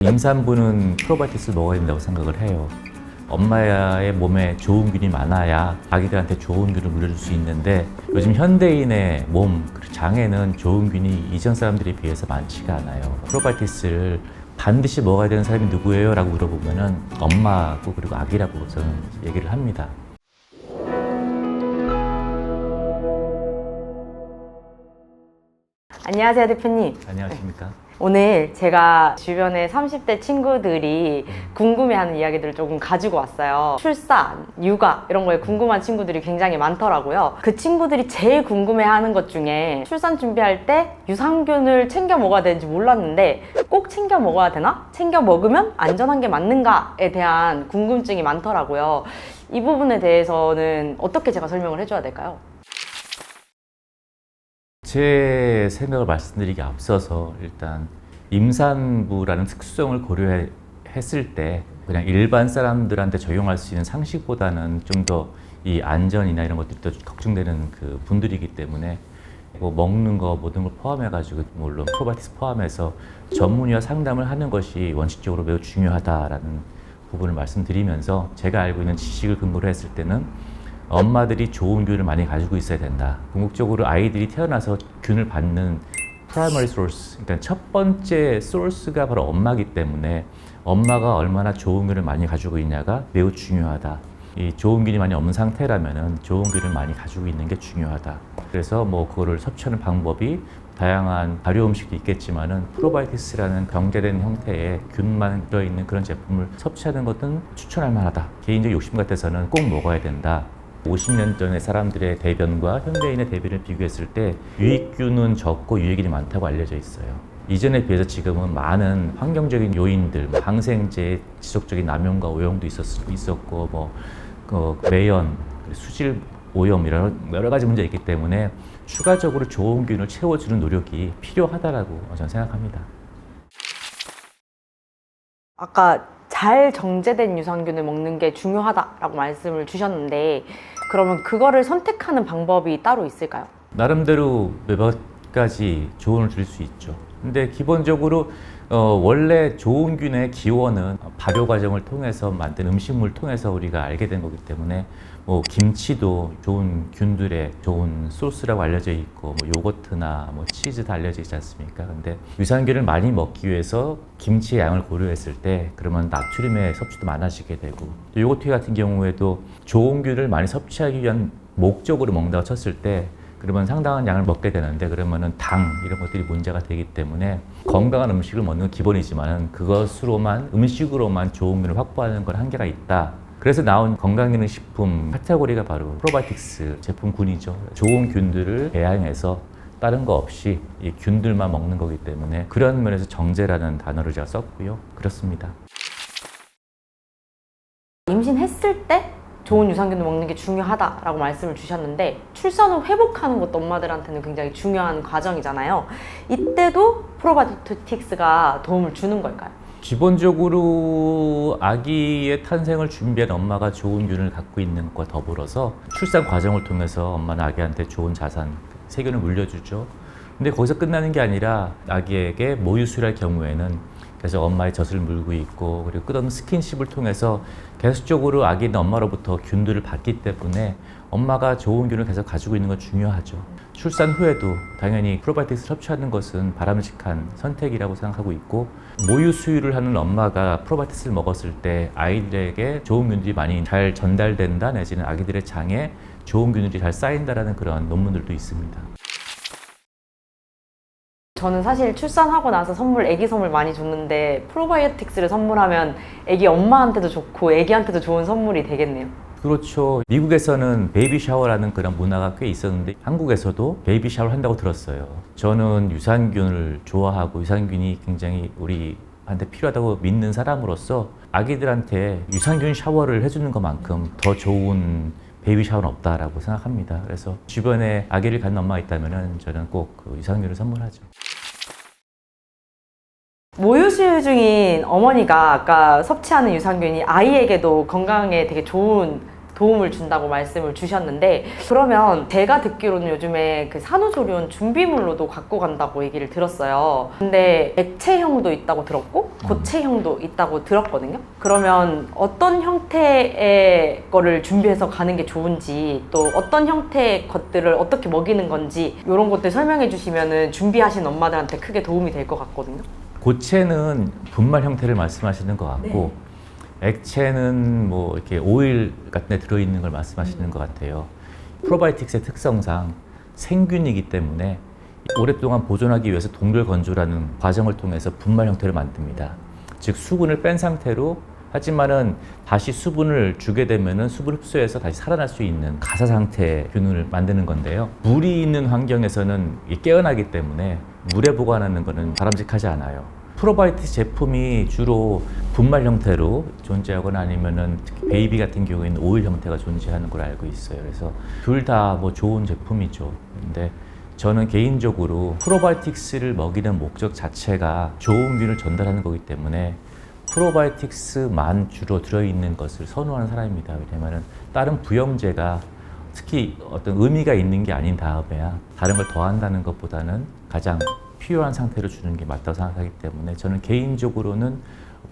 임산부는 프로바이오틱스를 먹어야 된다고 생각을 해요. 엄마의 몸에 좋은 균이 많아야 아기들한테 좋은 균을 물려줄 수 있는데 요즘 현대인의 몸, 장에는 좋은 균이 이전 사람들에 비해서 많지가 않아요. 프로바이오틱스를 반드시 먹어야 되는 사람이 누구예요? 라고 물어보면은 엄마고 그리고 아기라고 저는 얘기를 합니다. 안녕하세요, 대표님. 안녕하십니까? 오늘 제가 주변에 30대 친구들이 궁금해하는 이야기들을 조금 가지고 왔어요. 출산, 육아 이런 거에 궁금한 친구들이 굉장히 많더라고요. 그 친구들이 제일 궁금해하는 것 중에 출산 준비할 때 유산균을 챙겨 먹어야 되는지 몰랐는데 꼭 챙겨 먹어야 되나? 챙겨 먹으면 안전한 게 맞는가에 대한 궁금증이 많더라고요. 이 부분에 대해서는 어떻게 제가 설명을 해줘야 될까요? 제 생각을 말씀드리기 앞서서 일단 임산부라는 특수성을 고려했을 때 그냥 일반 사람들한테 적용할 수 있는 상식보다는 좀 더 이 안전이나 이런 것들이 더 걱정되는 그 분들이기 때문에 뭐 먹는 거 모든 걸 포함해가지고 물론 프로바이오틱스 포함해서 전문의와 상담을 하는 것이 원칙적으로 매우 중요하다라는 부분을 말씀드리면서 제가 알고 있는 지식을 근거로 했을 때는 엄마들이 좋은 균을 많이 가지고 있어야 된다. 궁극적으로 아이들이 태어나서 균을 받는 프라이머리 소스, 그러니까 첫 번째 소스가 바로 엄마이기 때문에 엄마가 얼마나 좋은 균을 많이 가지고 있냐가 매우 중요하다. 이 좋은 균이 많이 없는 상태라면은 좋은 균을 많이 가지고 있는 게 중요하다. 그래서 뭐 그거를 섭취하는 방법이 다양한 발효 음식도 있겠지만은 프로바이오틱스라는 병제된 형태의 균만 들어있는 그런 제품을 섭취하는 것은 추천할 만하다. 개인적 욕심 같아서는 꼭 먹어야 된다. 50년 전의 사람들의 대변과 현대인의 대변을 비교했을 때 유익균은 적고 유익균이 많다고 알려져 있어요. 이전에 비해서 지금은 많은 환경적인 요인들, 항생제 지속적인 남용과 오용도 있었고, 매연, 수질 오염 이런 여러 가지 문제가 있기 때문에 추가적으로 좋은 균을 채워주는 노력이 필요하다라고 저는 생각합니다. 아까 잘 정제된 유산균을 먹는 게 중요하다라고 말씀을 주셨는데 그러면 그거를 선택하는 방법이 따로 있을까요? 나름대로 몇 가지 조언을 드릴 수 있죠. 근데 기본적으로 원래 좋은 균의 기원은 발효 과정을 통해서 만든 음식물을 통해서 우리가 알게 된 거기 때문에 뭐 김치도 좋은 균들의 좋은 소스라고 알려져 있고 뭐 요거트나 뭐 치즈 다 알려져 있지 않습니까? 근데 유산균을 많이 먹기 위해서 김치의 양을 고려했을 때 그러면 나트륨의 섭취도 많아지게 되고 또 요거트 같은 경우에도 좋은 균을 많이 섭취하기 위한 목적으로 먹는다고 쳤을 때 그러면 상당한 양을 먹게 되는데 그러면은 당 이런 것들이 문제가 되기 때문에 건강한 음식을 먹는 건 기본이지만은 그것으로만 음식으로만 좋은 균을 확보하는 건 한계가 있다. 그래서 나온 건강기능식품 카테고리가 바로 프로바이오틱스 제품군이죠. 좋은 균들을 배양해서 다른 거 없이 이 균들만 먹는 거기 때문에 그런 면에서 정제라는 단어를 제가 썼고요. 그렇습니다. 임신했을 때 좋은 유산균을 먹는 게 중요하다라고 말씀을 주셨는데 출산 후 회복하는 것도 엄마들한테는 굉장히 중요한 과정이잖아요. 이때도 프로바이오틱스가 도움을 주는 걸까요? 기본적으로 아기의 탄생을 준비한 엄마가 좋은 균을 갖고 있는 것과 더불어서 출산 과정을 통해서 엄마는 아기한테 좋은 자산, 세균을 물려주죠. 근데 거기서 끝나는 게 아니라 아기에게 모유수유할 경우에는 계속 엄마의 젖을 물고 있고 그리고 끝없는 스킨십을 통해서 계속적으로 아기는 엄마로부터 균들을 받기 때문에 엄마가 좋은 균을 계속 가지고 있는 건 중요하죠. 출산 후에도 당연히 프로바이오틱스를 섭취하는 것은 바람직한 선택이라고 생각하고 있고 모유 수유를 하는 엄마가 프로바이오틱스를 먹었을 때 아이들에게 좋은 균들이 많이 잘 전달된다 내지는 아기들의 장에 좋은 균들이 잘 쌓인다라는 그런 논문들도 있습니다. 저는 사실 출산하고 나서 애기 선물 많이 줬는데 프로바이오틱스를 선물하면 애기 엄마한테도 좋고 애기한테도 좋은 선물이 되겠네요. 그렇죠. 미국에서는 베이비 샤워라는 그런 문화가 꽤 있었는데 한국에서도 베이비 샤워를 한다고 들었어요. 저는 유산균을 좋아하고 유산균이 굉장히 우리한테 필요하다고 믿는 사람으로서 아기들한테 유산균 샤워를 해주는 것만큼 더 좋은 베이비 샤워는 없다라고 생각합니다. 그래서 주변에 아기를 갖는 엄마가 있다면 저는 꼭 그 유산균을 선물하죠. 모유수유 중인 어머니가 아까 섭취하는 유산균이 아이에게도 건강에 되게 좋은 도움을 준다고 말씀을 주셨는데, 그러면 제가 듣기로는 요즘에 그 산후조리원 준비물로도 갖고 간다고 얘기를 들었어요. 근데 액체형도 있다고 들었고 고체형도 있다고 들었거든요. 그러면 어떤 형태의 거를 준비해서 가는 게 좋은지, 또 어떤 형태의 것들을 어떻게 먹이는 건지 이런 것들 설명해 주시면은 준비하신 엄마들한테 크게 도움이 될 것 같거든요. 고체는 분말 형태를 말씀하시는 것 같고, 액체는 뭐 이렇게 오일 같은 데 들어있는 걸 말씀하시는 것 같아요. 프로바이오틱스의 특성상 생균이기 때문에 오랫동안 보존하기 위해서 동결 건조라는 과정을 통해서 분말 형태를 만듭니다. 즉 수분을 뺀 상태로, 하지만은 다시 수분을 주게 되면은 수분 흡수해서 다시 살아날 수 있는 가사 상태의 균을 만드는 건데요. 물이 있는 환경에서는 깨어나기 때문에 물에 보관하는 것은 바람직하지 않아요. 프로바이오틱스 제품이 주로 분말 형태로 존재하거나 아니면은 특히 베이비 같은 경우에는 오일 형태가 존재하는 걸 알고 있어요. 그래서 둘 다 뭐 좋은 제품이죠. 근데 저는 개인적으로 프로바이오틱스를 먹이는 목적 자체가 좋은 균을 전달하는 거기 때문에 프로바이오틱스만 주로 들어있는 것을 선호하는 사람입니다. 왜냐하면 다른 부영제가 특히 어떤 의미가 있는 게 아닌 다음에야 다른 걸 더한다는 것보다는 가장 필요한 상태로 주는 게 맞다고 생각하기 때문에 저는 개인적으로는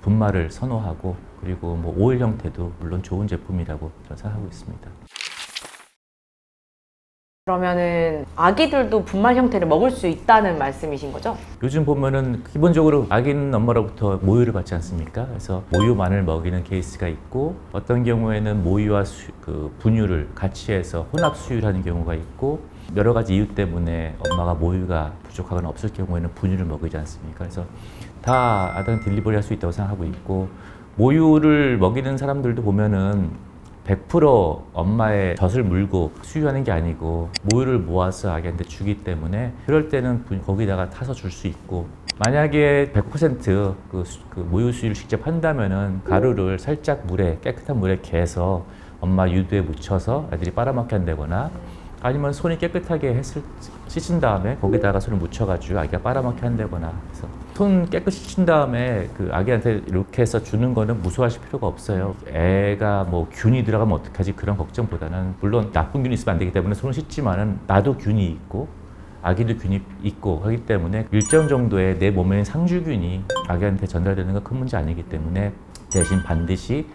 분말을 선호하고, 그리고 뭐 오일 형태도 물론 좋은 제품이라고 저는 생각하고 있습니다. 그러면은 아기들도 분말 형태를 먹을 수 있다는 말씀이신 거죠? 요즘 보면은 기본적으로 아기는 엄마로부터 모유를 받지 않습니까? 그래서 모유만을 먹이는 케이스가 있고, 어떤 경우에는 모유와 그 분유를 같이 해서 혼합 수유를 하는 경우가 있고, 여러 가지 이유 때문에 엄마가 모유가 부족하거나 없을 경우에는 분유를 먹이지 않습니까? 그래서 다 아동 딜리버리 할 수 있다고 생각하고 있고, 모유를 먹이는 사람들도 보면은 100% 엄마의 젖을 물고 수유하는 게 아니고 모유를 모아서 아기한테 주기 때문에, 그럴 때는 거기다가 타서 줄 수 있고, 만약에 100% 그 모유 수유를 직접 한다면은 가루를 살짝 깨끗한 물에 개서 엄마 유두에 묻혀서 애들이 빨아먹게 한다거나, 아니면 손이 깨끗하게 씻은 다음에 거기다가 손을 묻혀가지고 아기가 빨아먹게 한다거나 해서, 손 깨끗이 씻은 다음에 그 아기한테 이렇게 해서 주는 거는 무서워하실 필요가 없어요. 애가 뭐 균이 들어가면 어떡하지 그런 걱정보다는, 물론 나쁜 균이 있으면 안 되기 때문에 손을 씻지만은 나도 균이 있고 아기도 균이 있고 하기 때문에 일정 정도의 내 몸에 있는 상주균이 아기한테 전달되는 건 큰 문제 아니기 때문에, 대신 반드시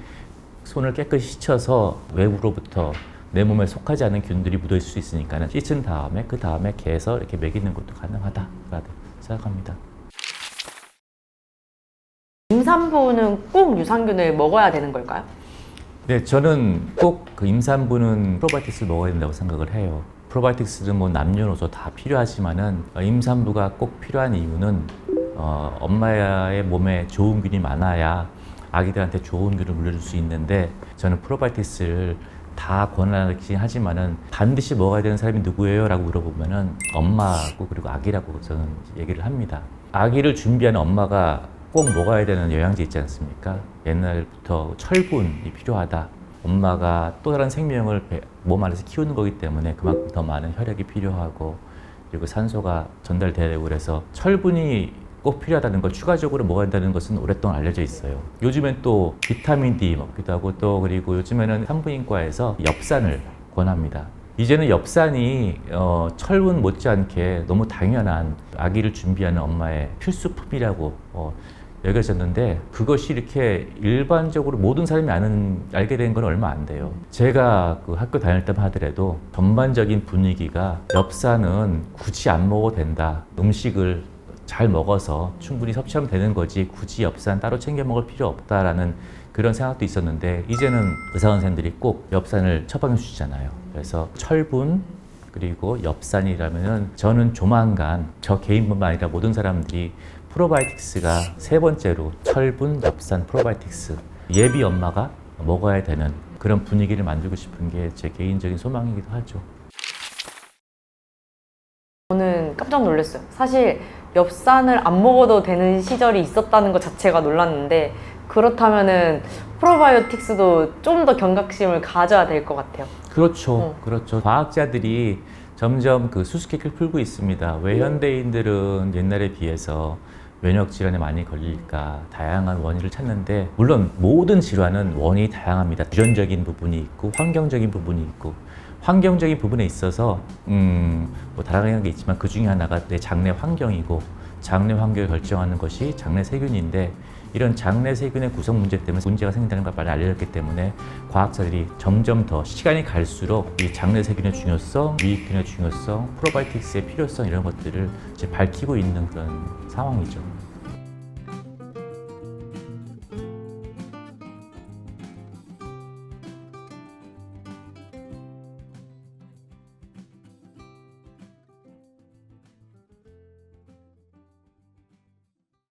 손을 깨끗이 씻어서 외부로부터 내 몸에 속하지 않은 균들이 묻어 있을 수 있으니까 씻은 다음에 그 다음에 개서 이렇게 먹이는 것도 가능하다라고 생각합니다. 임산부는 꼭 유산균을 먹어야 되는 걸까요? 네, 저는 꼭 그 임산부는 프로바이오틱스를 먹어야 된다고 생각을 해요. 프로바이오틱스는 뭐 남녀노소 다 필요하지만은 임산부가 꼭 필요한 이유는 엄마의 몸에 좋은 균이 많아야 아기들한테 좋은 균을 물려줄 수 있는데, 저는 프로바이오틱스를 다 권하긴 하지만은 반드시 먹어야 되는 사람이 누구예요? 라고 물어보면은 엄마고 그리고 아기라고 저는 얘기를 합니다. 아기를 준비하는 엄마가 꼭 먹어야 되는 영양제 있지 않습니까? 옛날부터 철분이 필요하다. 엄마가 또 다른 생명을 몸 안에서 키우는 거기 때문에 그만큼 더 많은 혈액이 필요하고, 그리고 산소가 전달되고, 그래서 철분이 꼭 필요하다는 걸 추가적으로 먹어야 한다는 것은 오랫동안 알려져 있어요. 요즘엔 또 비타민 D 먹기도 하고, 또 그리고 요즘에는 산부인과에서 엽산을 권합니다. 이제는 엽산이 철분 못지않게 너무 당연한 아기를 준비하는 엄마의 필수품이라고 여겨졌는데, 그것이 이렇게 일반적으로 모든 사람이 알게 된 건 얼마 안 돼요. 제가 그 학교 다닐 때만 하더라도 전반적인 분위기가 엽산은 굳이 안 먹어도 된다. 음식을 잘 먹어서 충분히 섭취하면 되는 거지 굳이 엽산 따로 챙겨 먹을 필요 없다라는 그런 생각도 있었는데, 이제는 의사 선생님들이 꼭 엽산을 처방해 주시잖아요. 그래서 철분 그리고 엽산이라면은 저는 조만간 저 개인뿐만 아니라 모든 사람들이 프로바이오틱스가 세 번째로 철분, 엽산, 프로바이오틱스 예비 엄마가 먹어야 되는 그런 분위기를 만들고 싶은 게 제 개인적인 소망이기도 하죠. 저는 깜짝 놀랐어요. 사실 엽산을 안 먹어도 되는 시절이 있었다는 것 자체가 놀랐는데, 그렇다면은 프로바이오틱스도 좀 더 경각심을 가져야 될 것 같아요. 그렇죠. 그렇죠. 과학자들이 점점 그 수수께끼를 풀고 있습니다. 왜 현대인들은 옛날에 비해서 면역 질환에 많이 걸릴까 다양한 원인을 찾는데, 물론 모든 질환은 원인이 다양합니다. 유전적인 부분이 있고 환경적인 부분이 있고, 환경적인 부분에 있어서 뭐 다양한 게 있지만 그 중에 하나가 내 장내 환경이고, 장내 환경을 결정하는 것이 장내 세균인데, 이런 장내 세균의 구성 문제 때문에 문제가 생긴다는 걸 많이 알려졌기 때문에 과학자들이 점점 더 시간이 갈수록 이 장내 세균의 중요성, 유익균의 중요성, 프로바이오틱스의 필요성, 이런 것들을 이제 밝히고 있는 그런 상황이죠.